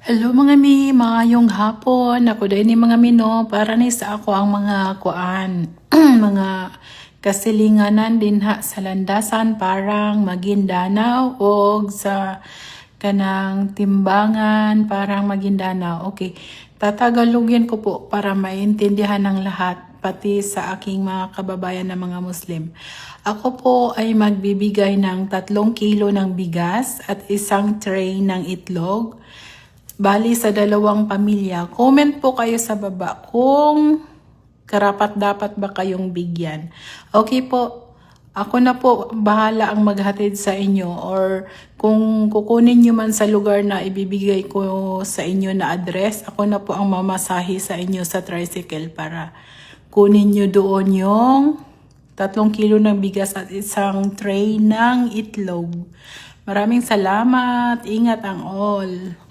Hello mga mi, maayong hapon. Ako din ni mga mino para ni sa ako ang mga kuan, mga kasilinganan din ha sa landasan parang Maguindanao o sa kanang timbangan parang Maguindanao. Okay, tatagalogin ko po para maintindihan ng lahat pati sa aking mga kababayan na mga Muslim. Ako po ay magbibigay ng 3 kilo ng bigas at isang tray ng itlog. Bali sa 2 pamilya. Comment po kayo sa baba kung karapat-dapat ba kayong bigyan. Okay po, ako na po bahala ang maghatid sa inyo or kung kukunin nyo man sa lugar na ibibigay ko sa inyo na address, ako na po ang mamasahe sa inyo sa tricycle para kunin nyo doon yung 3 kilo ng bigas at isang tray ng itlog. Maraming salamat. Ingat ang all.